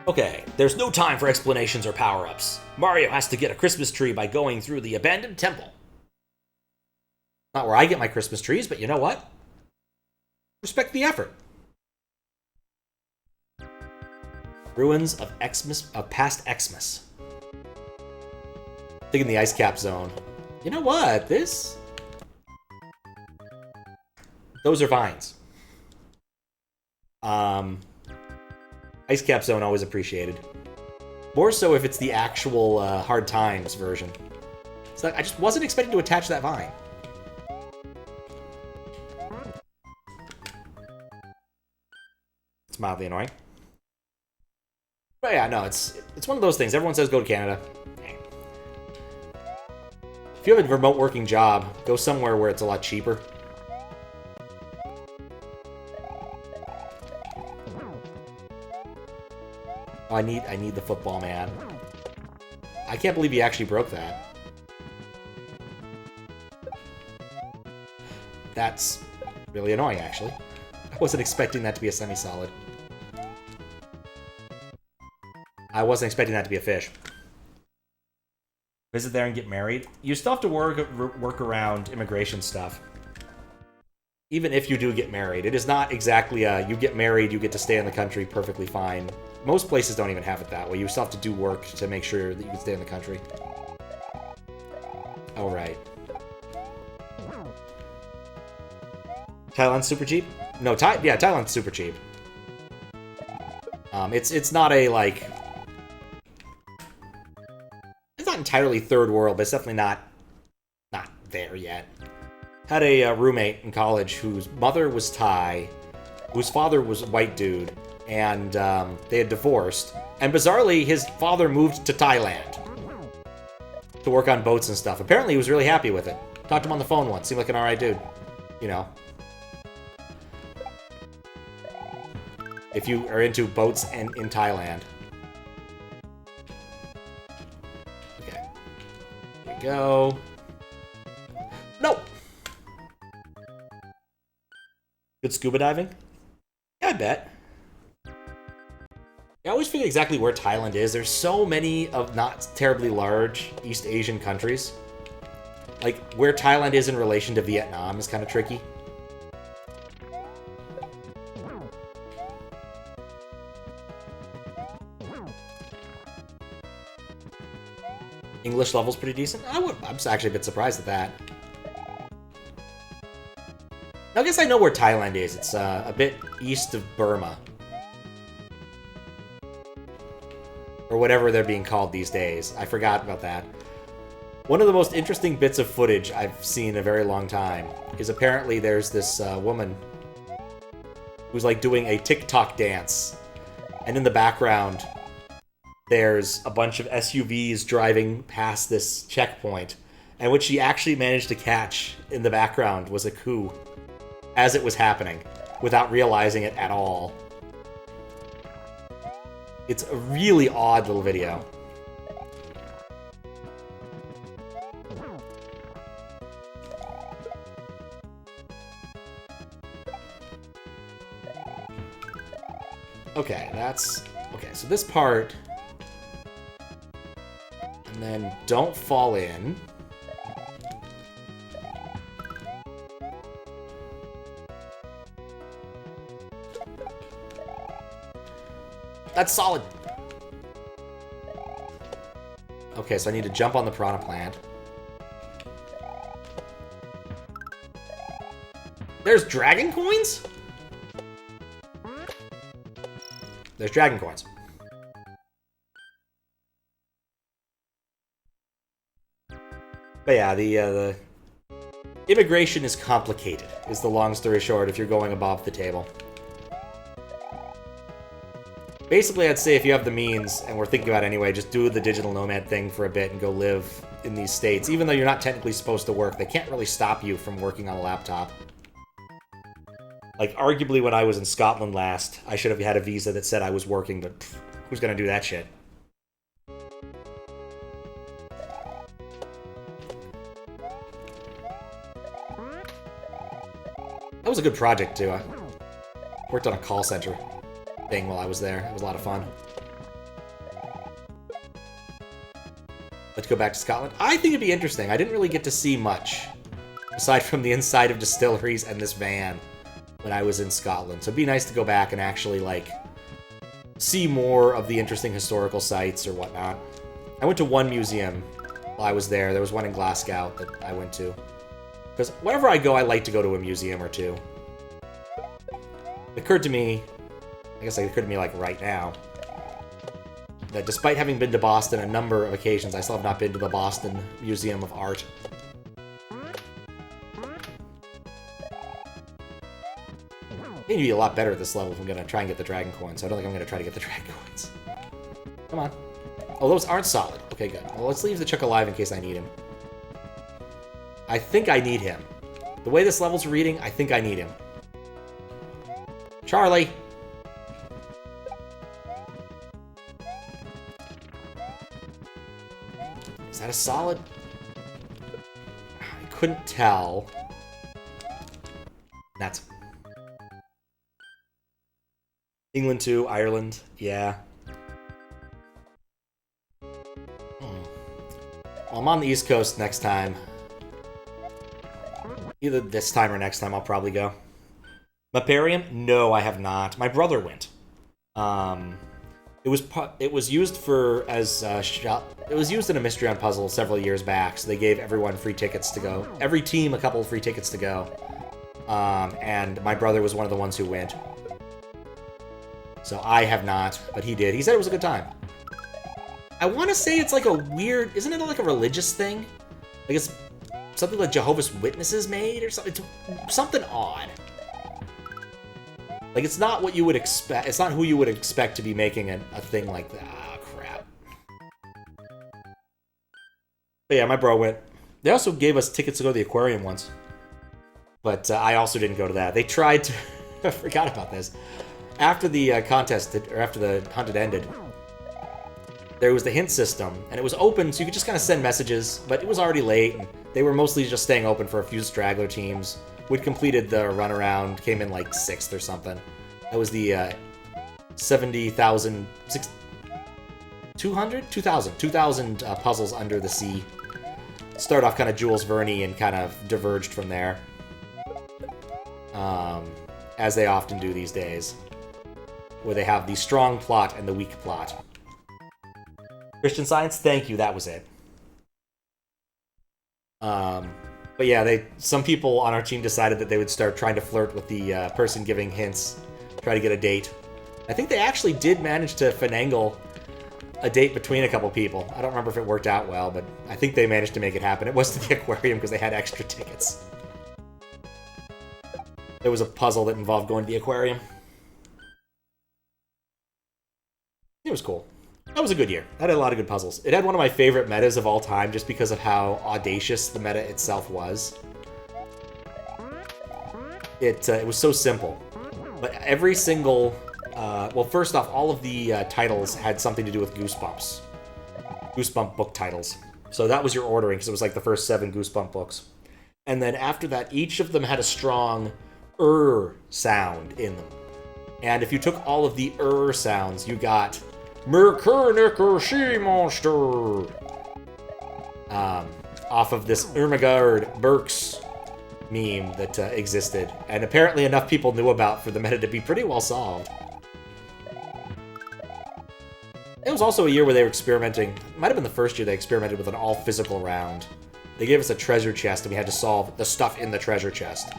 Okay, there's no time for explanations or power-ups. Mario has to get a Christmas tree by going through the abandoned temple. Not where I get my Christmas trees, but you know what? Respect the effort. Ruins of Xmas, of past Xmas. Thinking the ice cap zone. You know what? Those are vines. Ice cap zone always appreciated. More so if it's the actual Hard Times version. So I just wasn't expecting to attach that vine. It's mildly annoying. But yeah, no, it's one of those things. Everyone says go to Canada. If you have a remote working job, go somewhere where it's a lot cheaper. Oh, I need the football, man. I can't believe he actually broke that. That's really annoying, actually. I wasn't expecting that to be a semi-solid. I wasn't expecting that to be a fish. Visit there and get married. You still have to work around immigration stuff. Even if you do get married. It is not exactly you get married, you get to stay in the country perfectly fine. Most places don't even have it that way. You still have to do work to make sure that you can stay in the country. Oh, right. Thailand's super cheap? No, yeah, Thailand's super cheap. It's not a, like... It's not entirely third world, but it's definitely not there yet. Had a roommate in college whose mother was Thai, whose father was a white dude, and they had divorced. And bizarrely, his father moved to Thailand to work on boats and stuff. Apparently, he was really happy with it. Talked to him on the phone once. Seemed like an alright dude. You know. If you are into boats and in Thailand. Okay. Here we go. No! Good scuba diving? Yeah, I bet. I always forget exactly where Thailand is. There's so many of not terribly large East Asian countries. Like, where Thailand is in relation to Vietnam is kind of tricky. English level's pretty decent. I'm actually a bit surprised at that. I guess I know where Thailand is. It's a bit east of Burma. Or whatever they're being called these days. I forgot about that. One of the most interesting bits of footage I've seen in a very long time is apparently there's this woman who's like doing a TikTok dance. And in the background, there's a bunch of SUVs driving past this checkpoint. And what she actually managed to catch in the background was a coup as it was happening without realizing it at all. It's a really odd little video. Okay, okay, so this part... And then don't fall in. That's solid. Okay, so I need to jump on the piranha plant. There's dragon coins? There's dragon coins. But yeah, the immigration is complicated, is the long story short, if you're going above the table. Basically, I'd say if you have the means, and we're thinking about it anyway, just do the digital nomad thing for a bit and go live in these states. Even though you're not technically supposed to work, they can't really stop you from working on a laptop. Like, arguably when I was in Scotland last, I should have had a visa that said I was working, but pff, who's gonna do that shit? That was a good project, too. I worked on a call center thing while I was there. It was a lot of fun. Let's go back to Scotland. I think it'd be interesting. I didn't really get to see much, aside from the inside of distilleries and this van, when I was in Scotland. So it'd be nice to go back and actually, like, see more of the interesting historical sites or whatnot. I went to one museum while I was there. There was one in Glasgow that I went to. Because whenever I go, I like to go to a museum or two. It occurred to me, I guess it occurred to me, like, right now, that despite having been to Boston a number of occasions, I still have not been to the Boston Museum of Art. I'm going to be a lot better at this level if I'm going to try and get the Dragon Coins, so I don't think I'm going to try to get the Dragon Coins. Come on. Oh, those aren't solid. Okay, good. Well, let's leave the Chuck alive in case I need him. I think I need him. The way this level's reading, I think I need him. Charlie! Is that a solid? I couldn't tell. That's... England 2, Ireland, yeah. Well, I'm on the East Coast next time. Either this time or next time I'll probably go. Maparium? No, I have not. My brother went. It was used for as it was used in a mystery on puzzle several years back, so they gave everyone free tickets to go. Every team a couple of free tickets to go. And my brother was one of the ones who went. So I have not, but he did. He said it was a good time. I want to say it's like a weird... Isn't it like a religious thing? Like it's something like Jehovah's Witnesses made or something? It's something odd. Like, it's not what you would expect. It's not who you would expect to be making a thing like that. Ah, crap. But yeah, my bro went. They also gave us tickets to go to the aquarium once. But I also didn't go to that. They tried to... I forgot about this. After the contest, or after the hunt had ended, there was the hint system, and it was open, so you could just kind of send messages, but it was already late, and they were mostly just staying open for a few straggler teams. We'd completed the runaround, came in like 6th or something. That was the 70,000... 2,000 puzzles under the sea. Started off kind of Jules Verne and kind of diverged from there. As they often do these days. Where they have the strong plot and the weak plot. Christian Science, thank you, that was it. But yeah, some people on our team decided that they would start trying to flirt with the person giving hints, try to get a date. I think they actually did manage to finagle a date between a couple people. I don't remember if it worked out well, but I think they managed to make it happen. It was to the aquarium because they had extra tickets. There was a puzzle that involved going to the aquarium. It was cool. That was a good year. That had a lot of good puzzles. It had one of my favorite metas of all time just because of how audacious the meta itself was. It was so simple. But every single... well, first off, all of the titles had something to do with Goosebumps. Goosebump book titles. So that was your ordering, because it was like the first 7 Goosebump books. And then after that, each of them had a strong sound in them. And if you took all of the sounds, you got... Merkurnicker She Monster! Off of this Ermengarde Burks meme that existed. And apparently enough people knew about for the meta to be pretty well solved. It was also a year where they were experimenting. It might have been the first year they experimented with an all-physical round. They gave us a treasure chest and we had to solve the stuff in the treasure chest.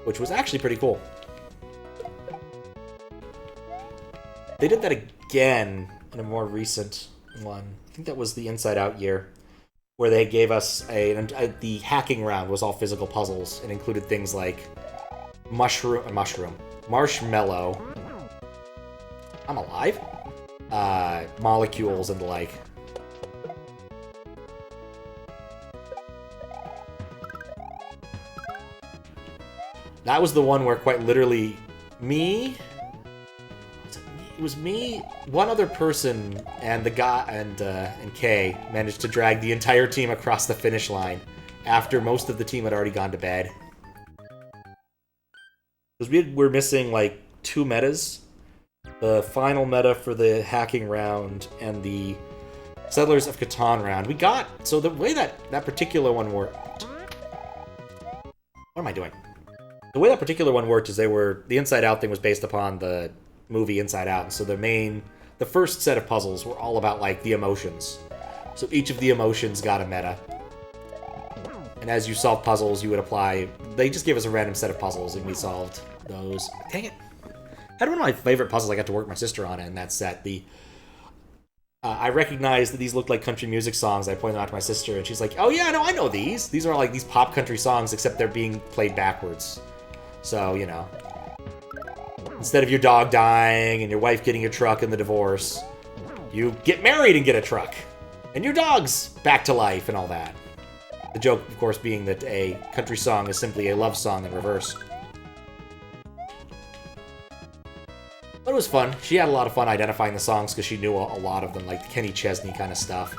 Which was actually pretty cool. They did that again in a more recent one. I think that was the Inside Out year, where they gave us the hacking round was all physical puzzles. It included things like marshmallow. I'm alive. Molecules and the like. That was the one where quite literally it was me, one other person, and the guy and Kay managed to drag the entire team across the finish line after most of the team had already gone to bed. Because we were missing like 2 metas. The final meta for the hacking round and the Settlers of Catan round. We got... So the way that particular one worked... What am I doing? The way that particular one worked is they were... The Inside Out thing was based upon the movie Inside Out. And so the first set of puzzles were all about, like, the emotions. So each of the emotions got a meta. And as you solve puzzles, you would apply... They just gave us a random set of puzzles, and we solved those. Dang it. I had one of my favorite puzzles I got to work with my sister on it in that set. I recognized that these looked like country music songs. I pointed them out to my sister, and she's like, oh yeah, no, I know these. These are like these pop country songs, except they're being played backwards. So, you know. Instead of your dog dying and your wife getting a truck in the divorce, you get married and get a truck. And your dog's back to life and all that. The joke, of course, being that a country song is simply a love song in reverse. But it was fun. She had a lot of fun identifying the songs because she knew a lot of them, like the Kenny Chesney kind of stuff.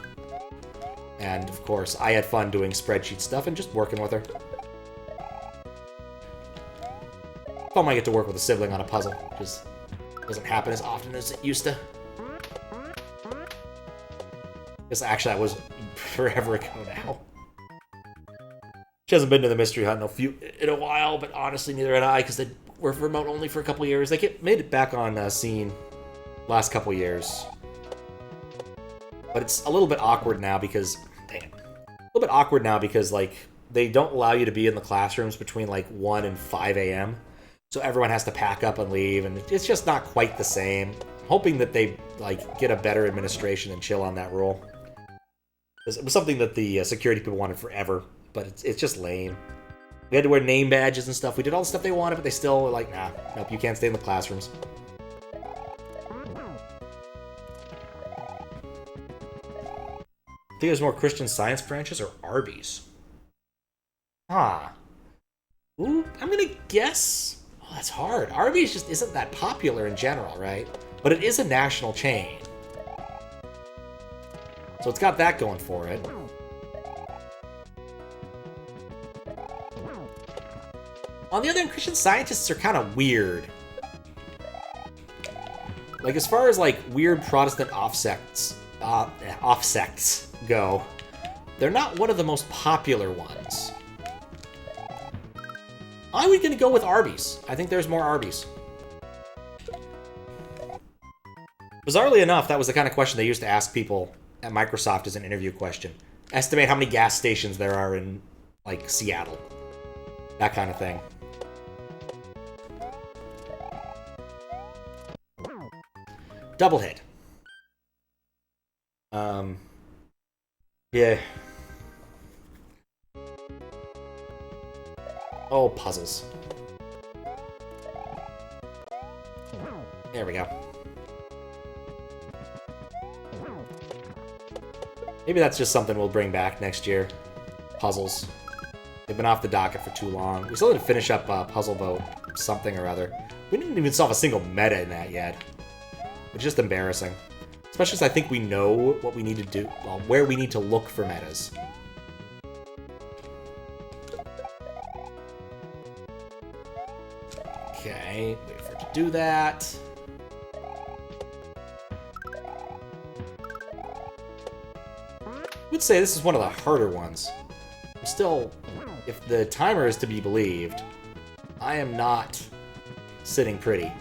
And, of course, I had fun doing spreadsheet stuff and just working with her. Fun when I get to work with a sibling on a puzzle, because it doesn't happen as often as it used to. This actually, that was forever ago now. She hasn't been to the Mystery Hunt in a while, but honestly, neither had I, because they were remote only for a couple years. They made it back on scene last couple years. But it's a little bit awkward now because... Dang it. A little bit awkward now because, like, they don't allow you to be in the classrooms between, like, 1 and 5 a.m. So everyone has to pack up and leave, and it's just not quite the same. I'm hoping that they, like, get a better administration and chill on that rule. It was something that the security people wanted forever, but it's just lame. We had to wear name badges and stuff. We did all the stuff they wanted, but they still were like, nah, nope, you can't stay in the classrooms. I think there's more Christian Science branches or Arby's. Ah. Ooh, I'm gonna guess... Oh, that's hard. Arby's just isn't that popular in general, right? But it is a national chain. So it's got that going for it. On the other hand, Christian Scientists are kind of weird. Like, as far as, like, weird Protestant offsects go, they're not one of the most popular ones. I was going to go with Arby's. I think there's more Arby's. Bizarrely enough, that was the kind of question they used to ask people at Microsoft as an interview question. Estimate how many gas stations there are in, like, Seattle. That kind of thing. Double hit. Yeah. Oh, puzzles. There we go. Maybe that's just something we'll bring back next year. Puzzles. They've been off the docket for too long. We still need to finish up Puzzle Boat something or other. We didn't even solve a single meta in that yet. It's just embarrassing. Especially as I think we know what we need to do, well, where we need to look for metas. Okay, wait for it to do that. I would say this is one of the harder ones. I'm still, if the timer is to be believed, I am not sitting pretty.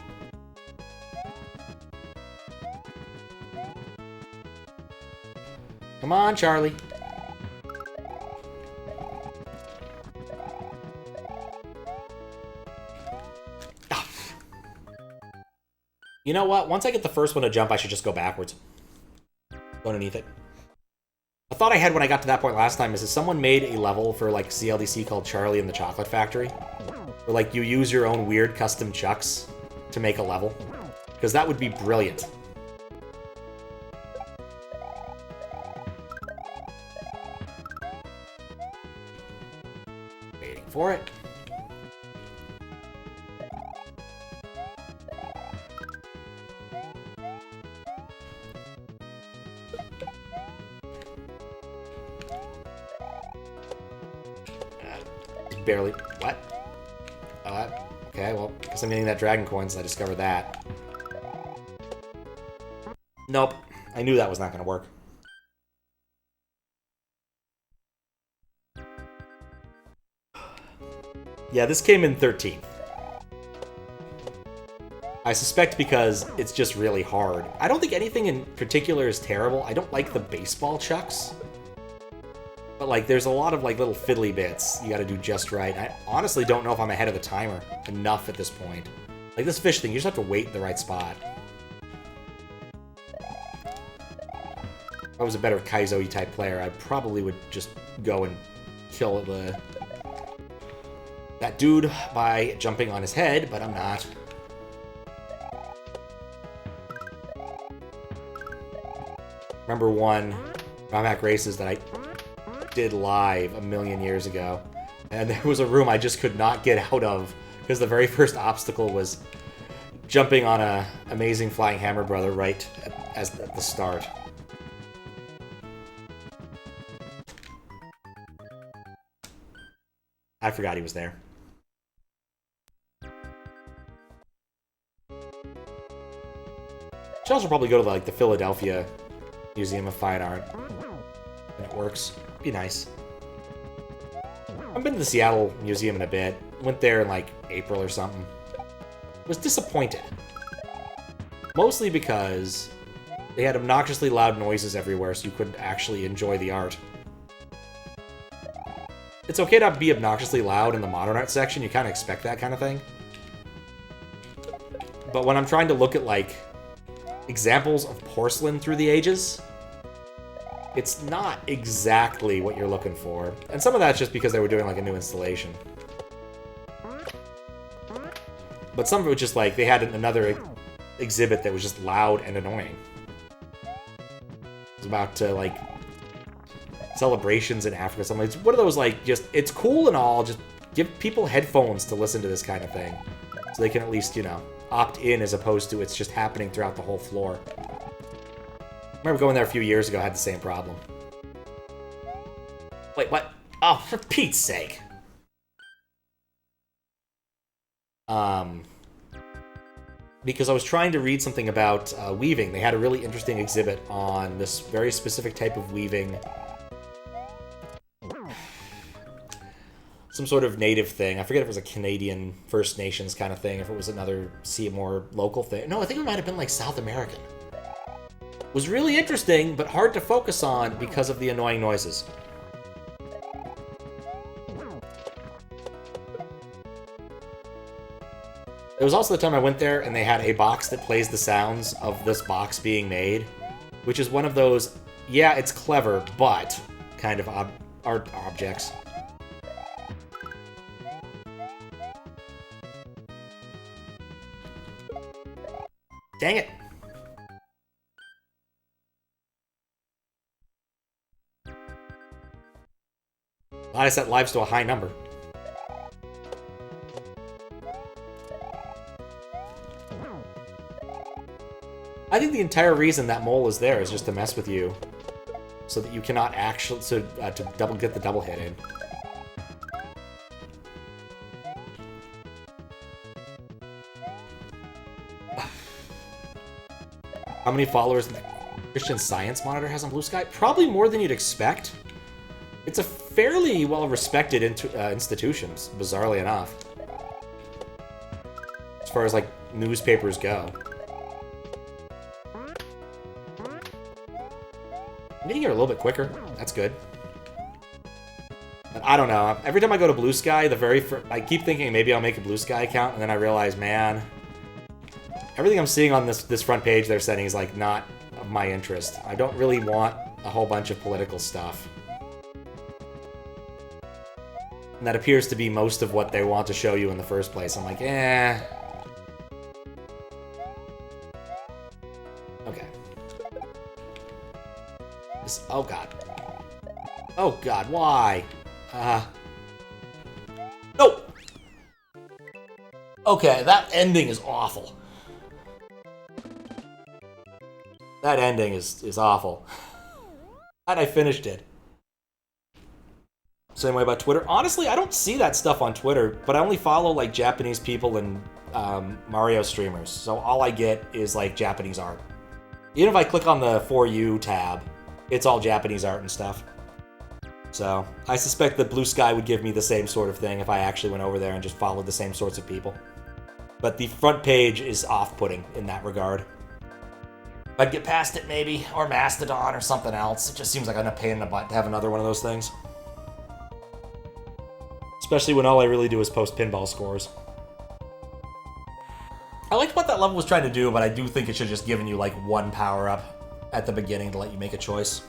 Come on, Charlie. Ah. You know what? Once I get the first one to jump, I should just go backwards. Go underneath it. A thought I had when I got to that point last time is that someone made a level for, like, CLDC called Charlie and the Chocolate Factory. Where, like, you use your own weird custom chucks to make a level. Because that would be brilliant. Waiting for it. Barely. What? Okay, well, guess I'm getting that dragon coin since I discovered that. Nope. I knew that was not going to work. Yeah, this came in 13th. I suspect because it's just really hard. I don't think anything in particular is terrible. I don't like the baseball chucks. But, like, there's a lot of, like, little fiddly bits you gotta do just right. I honestly don't know if I'm ahead of the timer enough at this point. Like, this fish thing, you just have to wait in the right spot. If I was a better Kaizo type player, I probably would just go and kill that dude by jumping on his head, but I'm not. Remember one ROMHack races that I did live a million years ago, and there was a room I just could not get out of because the very first obstacle was jumping on a amazing flying hammer brother right at the start. I forgot he was there. Should also probably go to, like, the Philadelphia Museum of Fine Art. And it works. Be nice. I've been to the Seattle Museum in a bit. Went there in, like, April or something. Was disappointed. Mostly because they had obnoxiously loud noises everywhere, so you couldn't actually enjoy the art. It's okay to be obnoxiously loud in the modern art section. You kind of expect that kind of thing. But when I'm trying to look at, like, examples of porcelain through the ages, it's not exactly what you're looking for. And some of that's just because they were doing, like, a new installation. But some of it was just, like, they had another exhibit that was just loud and annoying. It was about, like, celebrations in Africa, something. It's one of those, like, just, it's cool and all, just give people headphones to listen to this kind of thing. So they can at least, you know, opt in as opposed to it's just happening throughout the whole floor. I remember going there a few years ago, I had the same problem. Wait, what? Oh, for Pete's sake. Because I was trying to read something about weaving. They had a really interesting exhibit on this very specific type of weaving. Some sort of native thing. I forget if it was a Canadian First Nations kind of thing, if it was another more local thing. No, I think it might have been like South American. It was really interesting, but hard to focus on because of the annoying noises. It was also the time I went there and they had a box that plays the sounds of this box being made, which is one of those, yeah, it's clever, but kind of art objects. Dang it. Glad I set lives to a high number. I think the entire reason that mole is there is just to mess with you, so that you cannot actually to get the double hit in. How many followers the Christian Science Monitor has on Blue Sky? Probably more than you'd expect. It's a fairly well-respected institution, bizarrely enough, as far as, like, newspapers go. I'm getting here a little bit quicker. That's good. But I don't know. Every time I go to Blue Sky, I keep thinking maybe I'll make a Blue Sky account, and then I realize, man, everything I'm seeing on this front page they're sending is, like, not of my interest. I don't really want a whole bunch of political stuff. And that appears to be most of what they want to show you in the first place. I'm like, eh. Okay. Oh god. Oh god, why? No! Okay, that ending is awful. That ending is awful. Glad I finished it. Same way about Twitter. Honestly, I don't see that stuff on Twitter, but I only follow, like, Japanese people and Mario streamers. So all I get is, like, Japanese art. Even if I click on the For You tab, it's all Japanese art and stuff. So I suspect that Blue Sky would give me the same sort of thing if I actually went over there and just followed the same sorts of people. But the front page is off-putting in that regard. I'd get past it maybe, or Mastodon or something else. It just seems like a pain in the butt to have another one of those things. Especially when all I really do is post pinball scores. I liked what that level was trying to do, but I do think it should have just given you like one power-up at the beginning to let you make a choice.